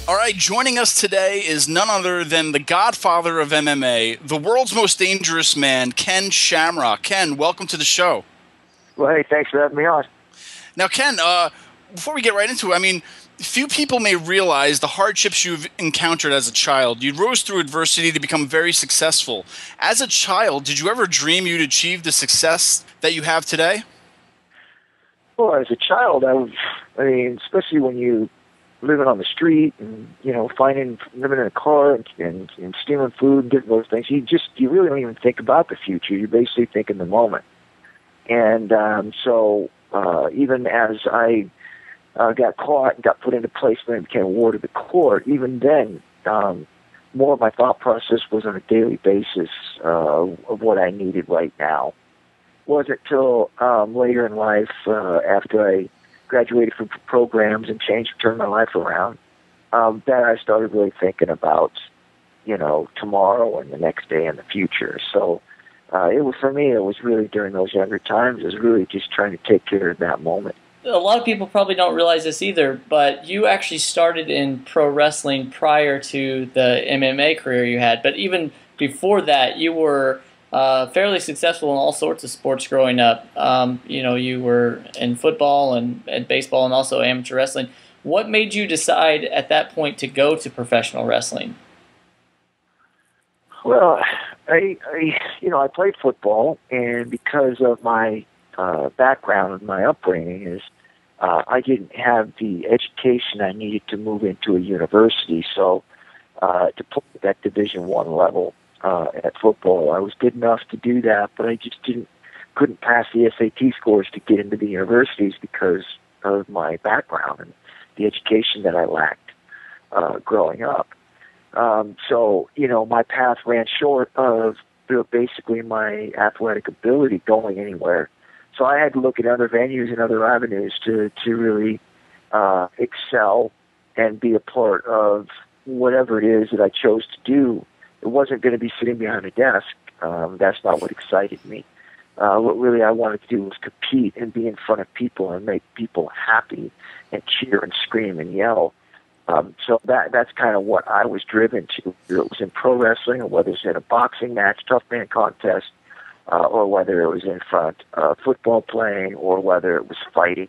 All right, joining us today is none other than the Godfather of MMA, the world's most dangerous man, Ken Shamrock. Ken, welcome to the show. Well, hey, thanks for having me on. Now, Ken, before we get right into it, I mean, few people may realize the hardships you've encountered as a child. You rose through adversity to become very successful. As a child, did you ever dream you'd achieve the success that you have today? Well, as a child, I mean, especially when you living on the street and, living in a car and stealing food and getting those things, you really don't even think about the future. You basically think in the moment. And so even as I got caught and got put into placement and became a ward of the court, even then, more of my thought process was on a daily basis of what I needed right now. Wasn't till later in life, after I graduated from programs and turned my life around, that I started really thinking about, tomorrow and the next day and the future. So for me, it was really during those younger times, it was really just trying to take care of that moment. A lot of people probably don't realize this either, but you actually started in pro wrestling prior to the MMA career you had. But even before that, you were fairly successful in all sorts of sports growing up. You were in football and baseball and also amateur wrestling. What made you decide at that point to go to professional wrestling? Well, I played football, and because of my background and my upbringing is I didn't have the education I needed to move into a university. So to play at that Division I level at football, I was good enough to do that, but I just couldn't pass the SAT scores to get into the universities because of my background and the education that I lacked growing up. So my path ran short of basically my athletic ability going anywhere. So I had to look at other venues and other avenues to really excel and be a part of whatever it is that I chose to do. It wasn't going to be sitting behind a desk. That's not what excited me. What really I wanted to do was compete and be in front of people and make people happy and cheer and scream and yell. So that's kind of what I was driven to. Whether it was in pro wrestling or whether it was in a boxing match, tough man contest, or whether it was in front of football playing or whether it was fighting.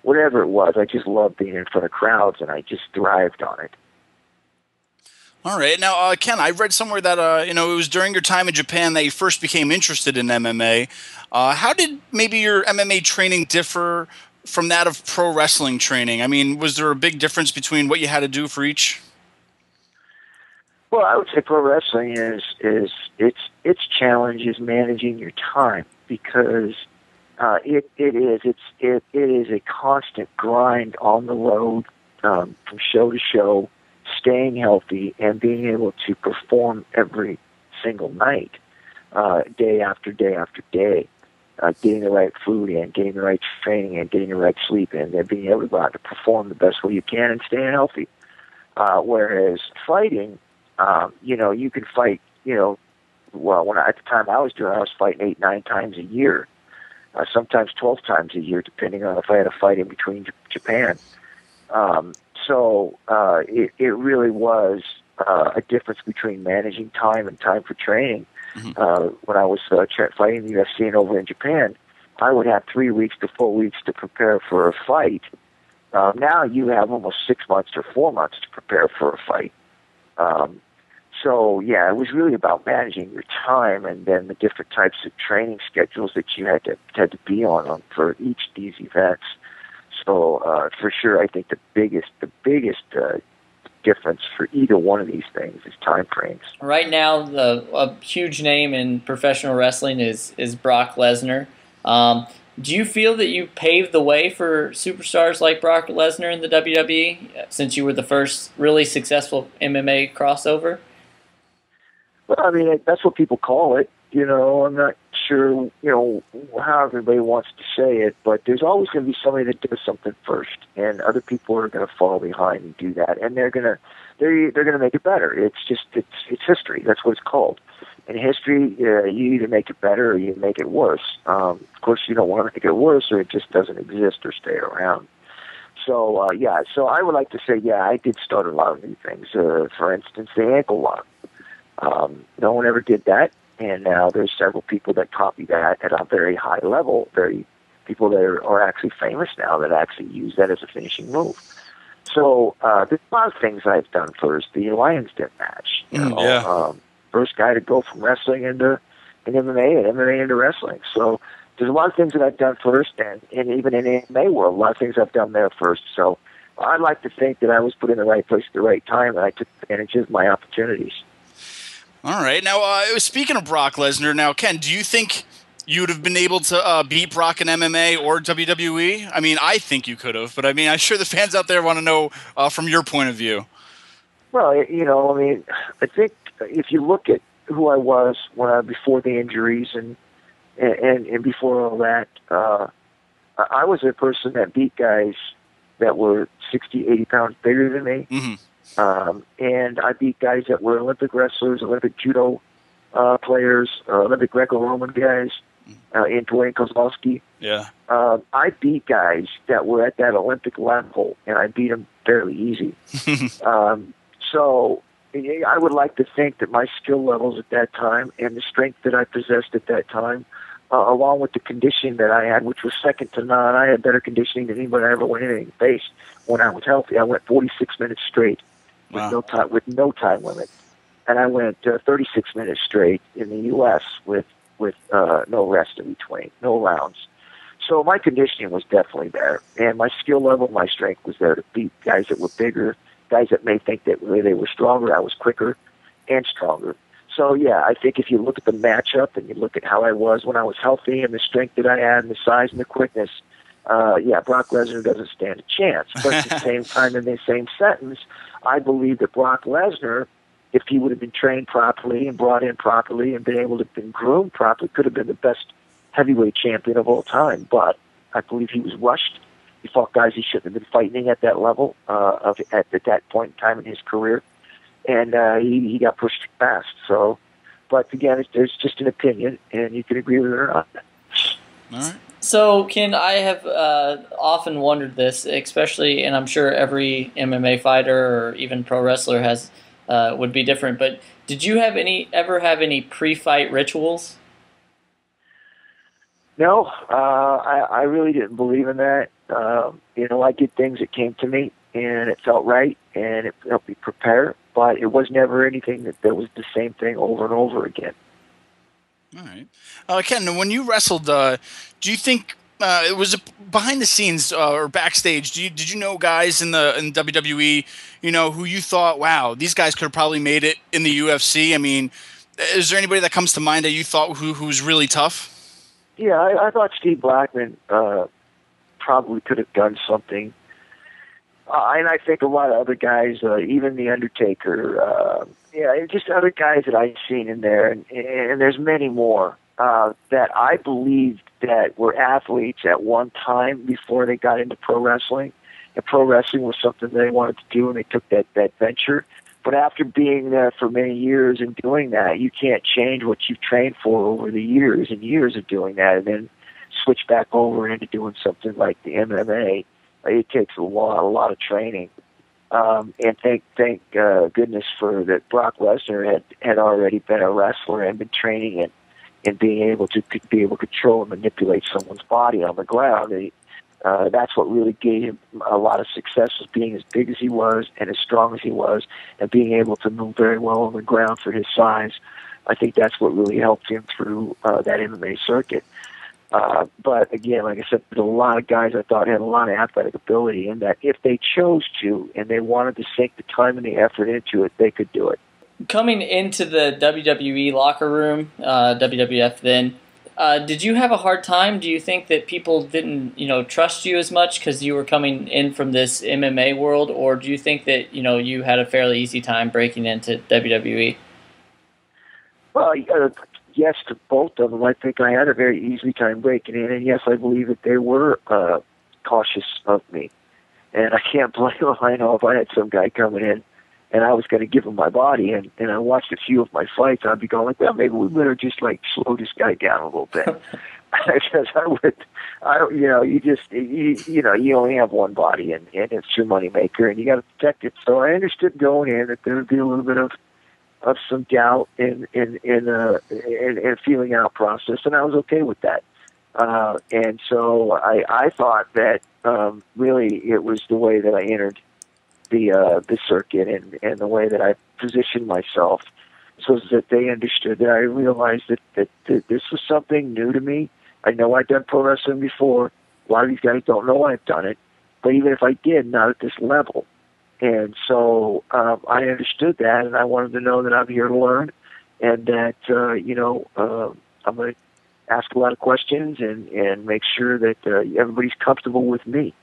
Whatever it was, I just loved being in front of crowds, and I just thrived on it. All right. Now, Ken, I read somewhere that, it was during your time in Japan that you first became interested in MMA. How did maybe your MMA training differ from that of pro wrestling training? I mean, was there a big difference between what you had to do for each? Well, I would say pro wrestling is its challenge is managing your time, because it is a constant grind on the road from show to show, staying healthy and being able to perform every single night, day after day after day, getting the right food in, getting the right training in, getting the right sleep in, and being able to go out to perform the best way you can and staying healthy. Whereas fighting, you can fight, well, at the time I was fighting 8-9 times a year, sometimes 12 times a year, depending on if I had a fight in between Japan. So it really was a difference between managing time and time for training. Mm-hmm. When I was fighting the UFC and over in Japan, I would have 3 weeks to 4 weeks to prepare for a fight. Now you have almost 6 months or 4 months to prepare for a fight. So yeah, it was really about managing your time and then the different types of training schedules that you had to be on for each of these events. So for sure, I think the biggest difference for either one of these things is time frames. Right now, a huge name in professional wrestling is Brock Lesnar. Do you feel that you paved the way for superstars like Brock Lesnar in the WWE, since you were the first really successful MMA crossover? Well, I mean, that's what people call it. I'm not sure, how everybody wants to say it, but there's always going to be somebody that does something first, and other people are going to follow behind and do that, and they're going to make it better. It's history. That's what it's called. in history, you either make it better or you make it worse. Of course, you don't want to make it worse, or it just doesn't exist or stay around. So, so I would like to say, yeah, I did start a lot of new things. For instance, the ankle lock. No one ever did that, and now there's several people that copy that at a very high level, people that are actually famous now that actually use that as a finishing move. So there's a lot of things I've done first. The Lions Den match, first guy to go from wrestling into MMA and MMA into wrestling. So there's a lot of things that I've done first, and even in the MMA world, a lot of things I've done there first. So I'd like to think that I was put in the right place at the right time, and I took advantage of my opportunities. All right. Now, speaking of Brock Lesnar, now, Ken, do you think you would have been able to beat Brock in MMA or WWE? I mean, I think you could have, but I mean, I'm sure the fans out there want to know from your point of view. Well, I think if you look at who I was before the injuries and before all that, I was a person that beat guys that were 60, 80 pounds bigger than me. Mm-hmm. And I beat guys that were Olympic wrestlers, Olympic judo players, Olympic Greco-Roman guys, in Dwayne Kozlowski. Yeah. I beat guys that were at that Olympic level, and I beat them fairly easy. So I would like to think that my skill levels at that time and the strength that I possessed at that time, along with the conditioning that I had, which was second to none. I had better conditioning than anybody I ever went anything faced when I was healthy. I went 46 minutes straight with no time limit, and I went 36 minutes straight in the U.S. with no rest in between, no rounds. So my conditioning was definitely there, and my skill level, my strength was there to beat guys that were bigger, guys that may think that they were stronger. I was quicker and stronger. So, yeah, I think if you look at the matchup and you look at how I was when I was healthy and the strength that I had and the size and the quickness, Brock Lesnar doesn't stand a chance. But at the same time, in the same sentence, I believe that Brock Lesnar, if he would have been trained properly and brought in properly and been able to have been groomed properly, could have been the best heavyweight champion of all time. But I believe he was rushed. He fought guys he shouldn't have been fighting at that level at that point in time in his career. And he got pushed fast. So, but again, there's just an opinion, and you can agree with it or not. All right. So, Ken, I have often wondered this, especially, and I'm sure every MMA fighter or even pro wrestler would be different. But did you ever have any pre-fight rituals? No, I really didn't believe in that. I did things that came to me, and it felt right, and it helped me prepare. But it was never anything that was the same thing over and over again. All right. Ken, when you wrestled, do you think it was behind the scenes or backstage? Did you know guys in WWE, who you thought, wow, these guys could have probably made it in the UFC? I mean, is there anybody that comes to mind that you thought who's really tough? Yeah, I thought Steve Blackman probably could have done something. And I think a lot of other guys, even The Undertaker, just other guys that I've seen in there, and there's many more that I believed that were athletes at one time before they got into pro wrestling. And pro wrestling was something they wanted to do, and they took that venture. But after being there for many years and doing that, you can't change what you've trained for over the years and years of doing that and then switch back over into doing something like the MMA. It takes a lot of training. And thank goodness for that Brock Lesnar had already been a wrestler and been training and being able to control and manipulate someone's body on the ground. That's what really gave him a lot of success, was being as big as he was and as strong as he was and being able to move very well on the ground for his size. I think that's what really helped him through that MMA circuit. But again, like I said, there's a lot of guys I thought had a lot of athletic ability, and that if they chose to and they wanted to sink the time and the effort into it, they could do it. Coming into the WWE locker room, WWF then, did you have a hard time? Do you think that people didn't, trust you as much because you were coming in from this MMA world, or do you think that, you had a fairly easy time breaking into WWE? Well, yes to both of them. I think I had a very easy time breaking in, and yes, I believe that they were cautious of me. And I can't blame them. I know if I had some guy coming in and I was going to give him my body. And I watched a few of my fights, and I'd be going like, well, maybe we better just like slow this guy down a little bit. Because you only have one body, and it's your moneymaker, and you got to protect it. So I understood going in that there would be a little bit of some doubt in feeling out process, and I was okay with that. And so I thought that really it was the way that I entered the circuit and the way that I positioned myself, so that they understood that I realized that this was something new to me. I know I'd done pro wrestling before. A lot of these guys don't know I've done it, but even if I did, not at this level. And so I understood that, and I wanted to know that I'm here to learn, and that I'm going to ask a lot of questions and make sure that everybody's comfortable with me.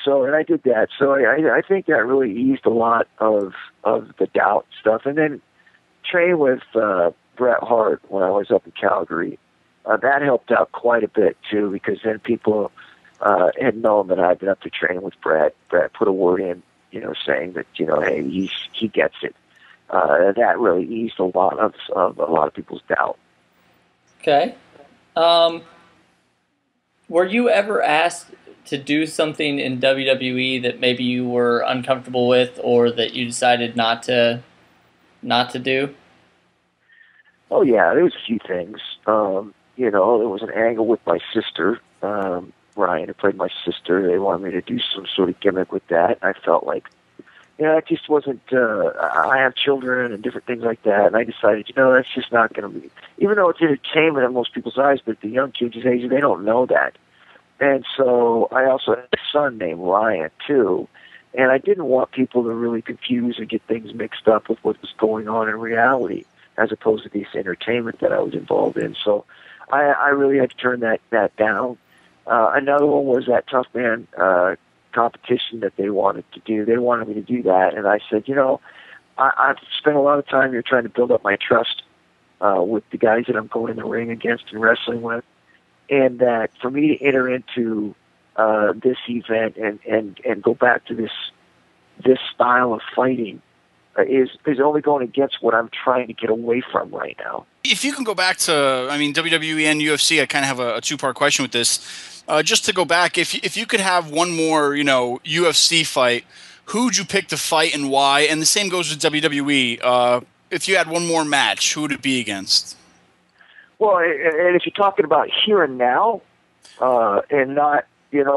So, and I did that. So I think that really eased a lot of the doubt stuff. And then train with Bret Hart when I was up in Calgary. That helped out quite a bit too, because then people had known that I'd been up to train with Bret. Bret put a word in, saying that hey, he gets it. That really eased a lot of people's doubt. Okay. Were you ever asked to do something in WWE that maybe you were uncomfortable with, or that you decided not to do? Oh yeah, there was a few things. There was an angle with my sister, Ryan, who played my sister. They wanted me to do some sort of gimmick with that. I felt like, it just wasn't, I have children and different things like that, and I decided, that's just not going to be, even though it's entertainment in most people's eyes, but the young kids' age, they don't know that. And so I also had a son named Ryan, too, and I didn't want people to really confuse and get things mixed up with what was going on in reality, as opposed to this entertainment that I was involved in. So I really had to turn that down. Another one was that Tough Man competition that they wanted to do. They wanted me to do that, and I said, I've spent a lot of time here trying to build up my trust with the guys that I'm going in the ring against and wrestling with, and that for me to enter into this event and go back to this style of fighting is only going against what I'm trying to get away from right now. If you can go back to, WWE and UFC, I kind of have a two-part question with this. Just to go back, if you could have one more, UFC fight, who would you pick to fight and why? And the same goes with WWE. If you had one more match, who would it be against? Well, and if you're talking about here and now, and not, years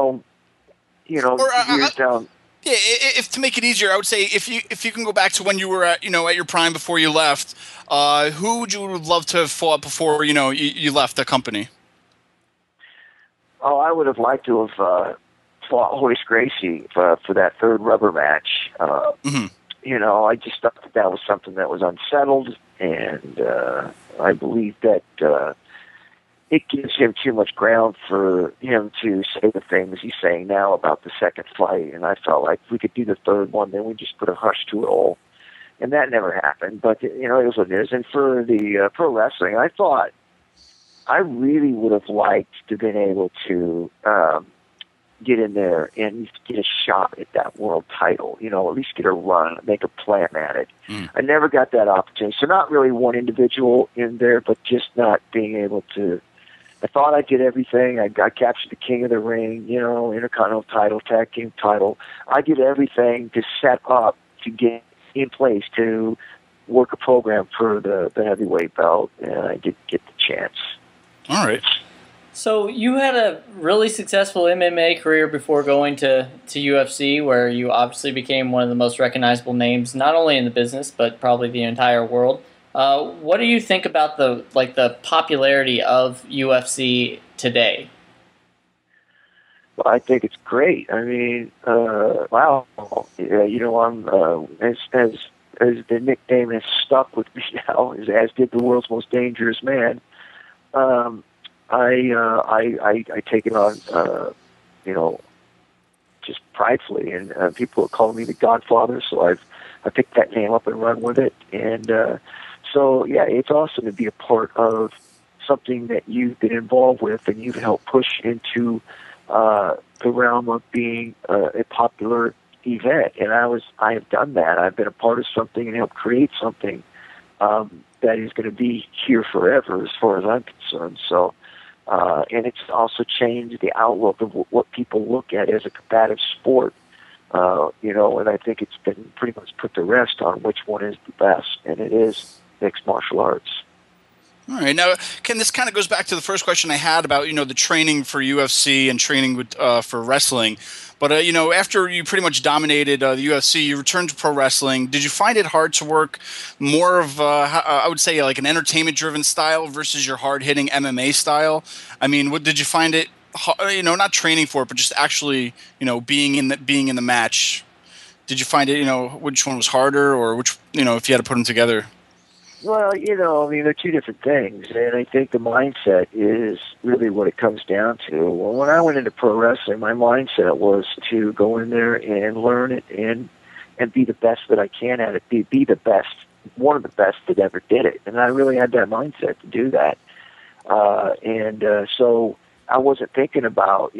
down. Yeah, if to make it easier, I would say if you can go back to when you were at your prime before you left, who would you love to have fought before you left the company? Oh, I would have liked to have fought Horace Gracie for that third rubber match. I just thought that was something that was unsettled, and I believe that it gives him too much ground for him to say the things he's saying now about the second fight. And I felt like if we could do the third one, then we just put a hush to it all. And that never happened. But, it is what it is. And for the pro wrestling, I thought I really would have liked to have been able to get in there and get a shot at that world title, at least get a run, make a plan at it. I never got that opportunity. So not really one individual in there, but just not being able to. I thought I did everything. I captured the King of the Ring, Intercontinental title, Tag Team title. I did everything to set up to get in place to work a program for the heavyweight belt, and I did get the chance. All right. So you had a really successful MMA career before going to UFC, where you obviously became one of the most recognizable names, not only in the business, but probably the entire world. What do you think about the popularity of UFC today? Well, I think it's great. I mean, wow. I'm as the nickname has stuck with me now, as did the world's most dangerous man. I take it on, just pridefully, and people call me the Godfather, so I picked that name up and run with it, and so yeah, it's awesome to be a part of something that you've been involved with and you've helped push into the realm of being a popular event, and I have done that. I've been a part of something and helped create something that is going to be here forever, as far as I'm concerned. So, and it's also changed the outlook of what people look at as a combative sport. And I think it's been pretty much put to rest on which one is the best, and it is mixed martial arts. All right. Now, Ken, this kind of goes back to the first question I had about, the training for UFC and training with, for wrestling. But, after you pretty much dominated the UFC, you returned to pro wrestling. Did you find it hard to work more of, I would say, like an entertainment-driven style versus your hard-hitting MMA style? I mean, did you find it, not training for it, but just actually, being in the match? Did you find it, which one was harder, or which, if you had to put them together? Well, they're two different things, and I think the mindset is really what it comes down to. Well, when I went into pro wrestling, my mindset was to go in there and learn it and be the best that I can at it, be the best, one of the best that ever did it, and I really had that mindset to do that. So I wasn't thinking about,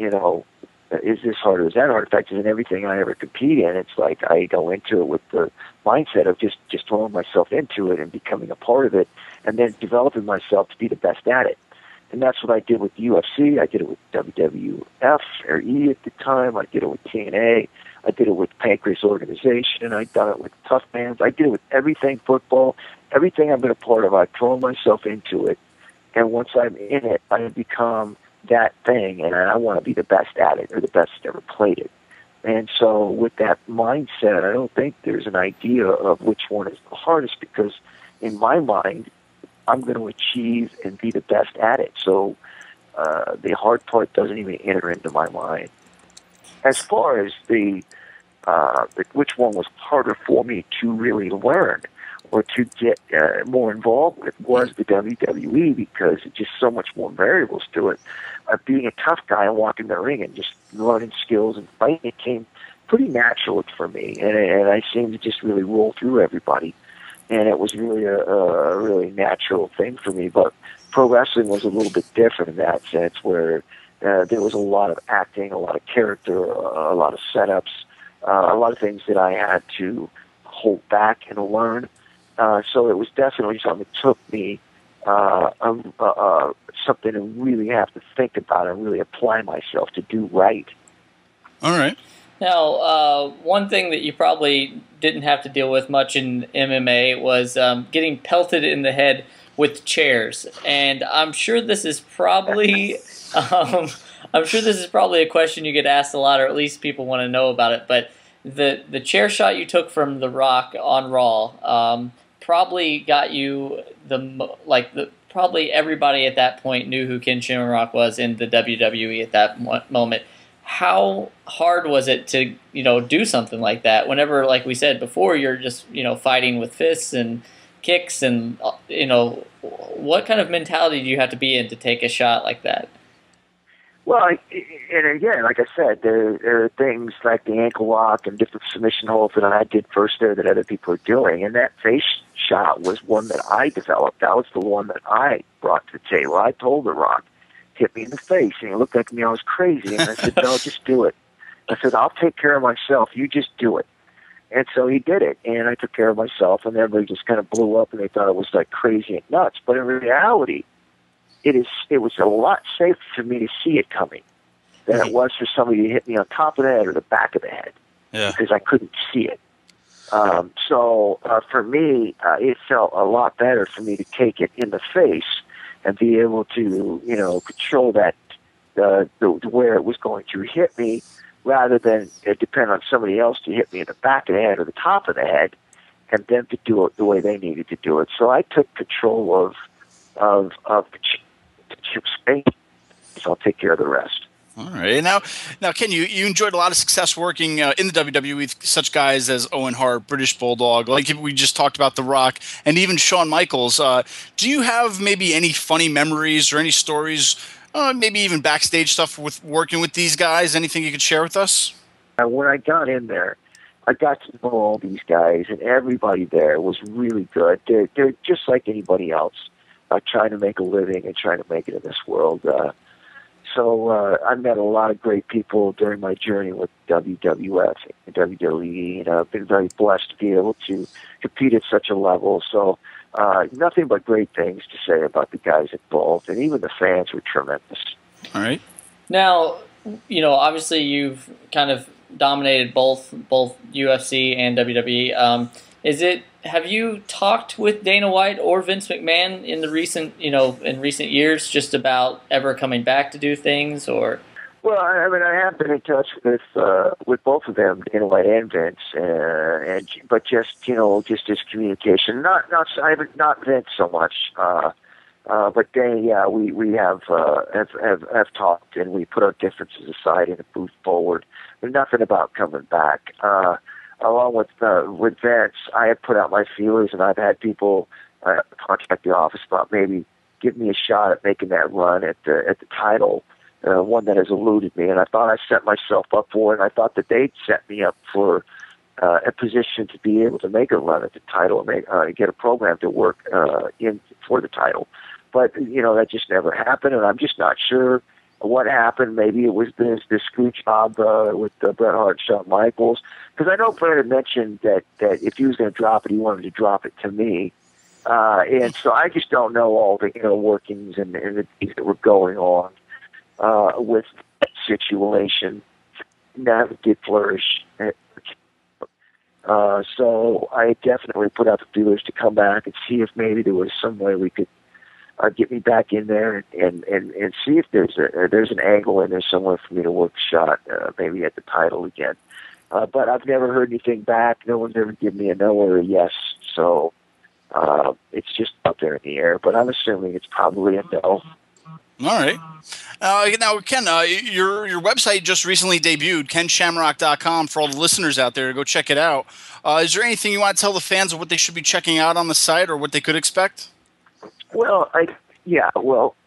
is this hard or is that hard? In fact, in everything I ever compete in, it's like I go into it with the mindset of just throwing myself into it and becoming a part of it, and then developing myself to be the best at it. And that's what I did with UFC. I did it with WWF or E at the time. I did it with TNA. I did it with Pancreas Organization. I've done it with Tough Mans. I did it with everything football. Everything I've been a part of, I've thrown myself into it. And once I'm in it, I become that thing, and I want to be the best at it or the best that ever played it. And so with that mindset, I don't think there's an idea of which one is the hardest, because in my mind, I'm going to achieve and be the best at it. So the hard part doesn't even enter into my mind. As far as the which one was harder for me to really learn or to get more involved with, was the WWE, because it's just so much more variables to it. Being a tough guy and walking the ring and just learning skills and fighting, it came pretty natural for me, and I seemed to just really roll through everybody, and it was really a really natural thing for me. But pro wrestling was a little bit different in that sense, where there was a lot of acting, a lot of character, a lot of setups, a lot of things that I had to hold back and learn. So it was definitely something that took me something to really have to think about and really apply myself to do right. All right. Now, one thing that you probably didn't have to deal with much in MMA was getting pelted in the head with chairs, and I'm sure this is probably a question you get asked a lot, or at least people want to know about it. But the chair shot you took from The Rock on Raw probably got you probably everybody at that point knew who Ken Shamrock was in the WWE at that moment. How hard was it to do something like that? Whenever, like we said before, you're just fighting with fists and kicks, and what kind of mentality do you have to be in to take a shot like that? Well, and again, like I said, there are things like the ankle lock and different submission holds that I did first there that other people are doing, and that face shot was one that I developed. That was the one that I brought to the table. I told The Rock, hit me in the face, and he looked at me, I was crazy, and I said, no, just do it. I said, I'll take care of myself, you just do it. And so he did it, and I took care of myself, and everybody just kind of blew up, and they thought it was like crazy and nuts. But in reality, it was a lot safer for me to see it coming than it was for somebody to hit me on top of the head or the back of the head, because I couldn't see it. So for me, it felt a lot better for me to take it in the face and be able to, control that where it was going to hit me, rather than it depend on somebody else to hit me in the back of the head or the top of the head, and them to do it the way they needed to do it. So I took control of the space. So I'll take care of the rest. All right. Now, Ken, you enjoyed a lot of success working in the WWE with such guys as Owen Hart, British Bulldog, like we just talked about, The Rock, and even Shawn Michaels. Do you have maybe any funny memories or any stories, maybe even backstage stuff with working with these guys? Anything you could share with us? When I got in there, I got to know all these guys, and everybody there was really good. They're just like anybody else, trying to make a living and trying to make it in this world. So I met a lot of great people during my journey with WWF and WWE, and I've been very blessed to be able to compete at such a level. So nothing but great things to say about the guys involved, and even the fans were tremendous. All right. Now, obviously you've kind of dominated both UFC and WWE. Have you talked with Dana White or Vince McMahon in the recent years just about ever coming back to do things, or? Well, I mean, I have been in touch with both of them, Dana White and Vince, but just as communication. Not Vince so much, but Dana. Yeah, we have talked, and we put our differences aside and moved forward. But nothing about coming back. Along with Vince, I have put out my feelers, and I've had people contact the office about maybe giving me a shot at making that run at the title. One that has eluded me, and I thought I set myself up for it, and I thought that they'd set me up for a position to be able to make a run at the title and get a program to work in for the title. But, that just never happened, and I'm just not sure what happened. Maybe it was this screw job with Bret Hart and Shawn Michaels, because I know Bret had mentioned that if he was going to drop it, he wanted to drop it to me. And so I just don't know all the workings and the things that were going on with that situation. Never did flourish. So I definitely put out the feelers to come back and see if maybe there was some way we could get me back in there and see if there's an angle in there somewhere for me to work a shot, maybe at the title again. But I've never heard anything back. No one's ever given me a no or a yes. So it's just up there in the air. But I'm assuming it's probably a no. All right. Now, Ken, your website just recently debuted, KenShamrock.com, for all the listeners out there to go check it out. Is there anything you want to tell the fans of what they should be checking out on the site or what they could expect? Well,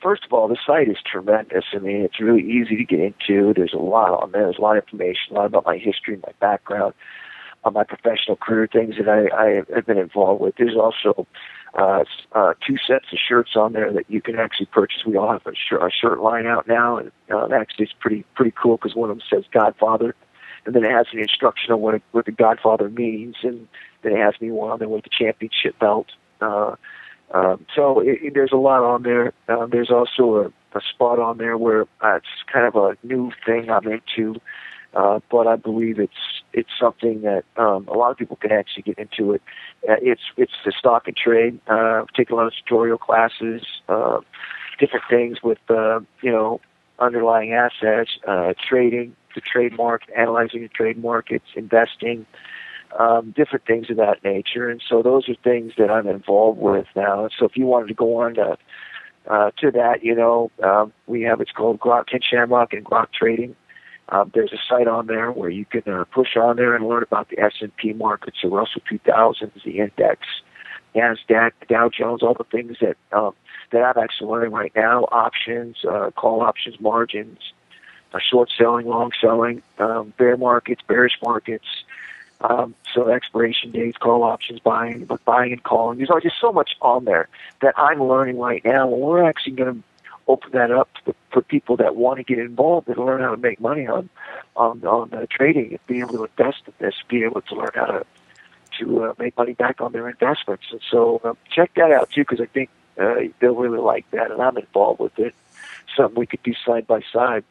first of all, the site is tremendous. I mean, it's really easy to get into. There's a lot on there. There's a lot of information, a lot about my history, my background, my professional career, things that I have been involved with. There's also 2 sets of shirts on there that you can actually purchase. We all have a shirt line out now, and actually it's pretty cool because one of them says Godfather, and then it has an instruction on what the Godfather means, and then it has me one on there with the championship belt. So there's a lot on there. There's also a spot on there where it's kind of a new thing I'm into, but I believe it's something that a lot of people can actually get into it. It's the stock and trade. Take a lot of tutorial classes, different things with underlying assets, trading, the trade market, analyzing the trade markets, investing. Different things of that nature, and so those are things that I'm involved with now. So if you wanted to go on to that, we have it's called Ken Shamrock and Grok Trading. There's a site on there where you can push on there and learn about the S&P markets, the Russell 2000s, the index, NASDAQ, Dow Jones, all the things that I'm actually learning right now. Options, call options, margins, short selling, long selling, bear markets, bearish markets. So expiration dates, call options, buying and calling. There's just so much on there that I'm learning right now. And we're actually going to open that up for people that want to get involved and learn how to make money on trading and be able to invest in this, be able to learn how to make money back on their investments. And so check that out too, because I think they'll really like that, and I'm involved with it. Something we could do side by side.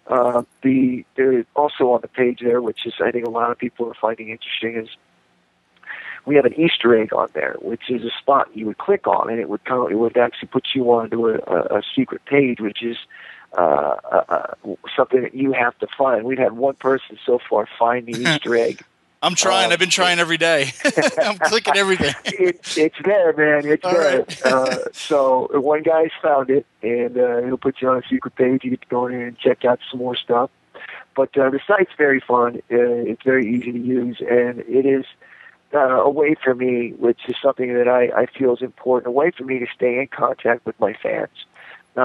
There also on the page there, which is I think a lot of people are finding interesting, is we have an Easter egg on there, which is a spot you would click on, and it would actually put you onto a secret page, which is something that you have to find. We've had one person so far find the Easter egg. I'm trying. I've been trying every day. I'm clicking everything. It's there, man. It's all there. Right. So one guy's found it, and he'll put you on a secret page. You get to go in and check out some more stuff. But the site's very fun. It's very easy to use, and it is a way for me, which is something that I feel is important, a way for me to stay in contact with my fans.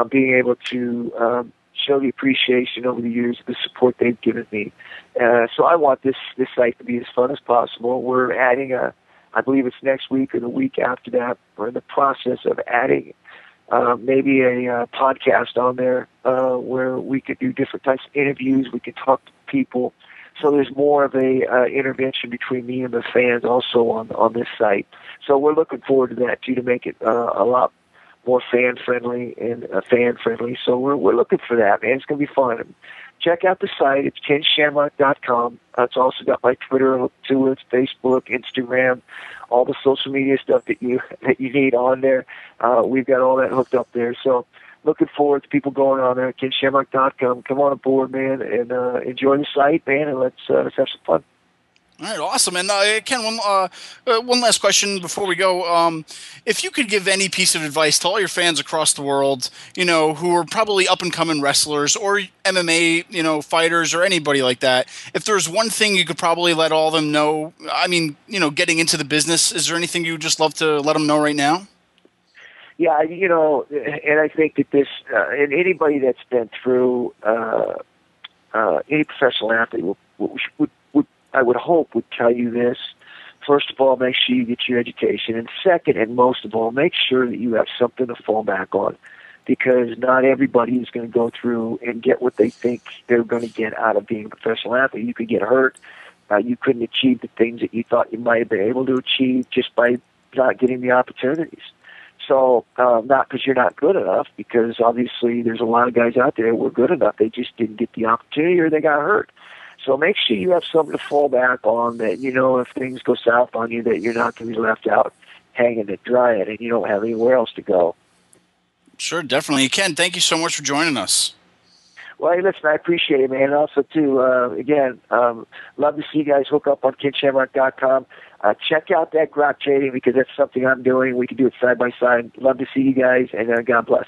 Being able to show the appreciation over the years of the support they've given me. So I want this site to be as fun as possible. We're adding I believe it's next week or the week after that, we're in the process of adding maybe a podcast on there where we could do different types of interviews. We could talk to people. So there's more of a intervention between me and the fans also on this site. So we're looking forward to that too, to make it a lot more fan friendly and fan friendly. So we're looking for that, man. It's going to be fun. Check out the site. It's KenShamrock.com. It's also got my Twitter to it, Facebook, Instagram, all the social media stuff that you need on there. We've got all that hooked up there. So looking forward to people going on there at KenShamrock.com. Come on aboard, man, and enjoy the site, man, and let's have some fun. All right, awesome. And Ken, one last question before we go. If you could give any piece of advice to all your fans across the world, who are probably up and coming wrestlers or MMA, fighters or anybody like that, if there's one thing you could probably let all of them know, getting into the business, is there anything you would just love to let them know right now? Yeah, and I think that this, and anybody that's been through any professional athlete would I would hope would tell you this. First of all, make sure you get your education. And second, and most of all, make sure that you have something to fall back on, because not everybody is going to go through and get what they think they're going to get out of being a professional athlete. You could get hurt. You couldn't achieve the things that you thought you might have been able to achieve just by not getting the opportunities. So not because you're not good enough, because obviously there's a lot of guys out there that were good enough. They just didn't get the opportunity or they got hurt. So make sure you have something to fall back on, that if things go south on you, that you're not going to be left out hanging to dry it and you don't have anywhere else to go. Sure, definitely. Ken, thank you so much for joining us. Well, hey, listen, I appreciate it, man. And also, too, again, love to see you guys hook up on KenShamrock.com. Check out that grok trading, because that's something I'm doing. We can do it side by side. Love to see you guys, and God bless.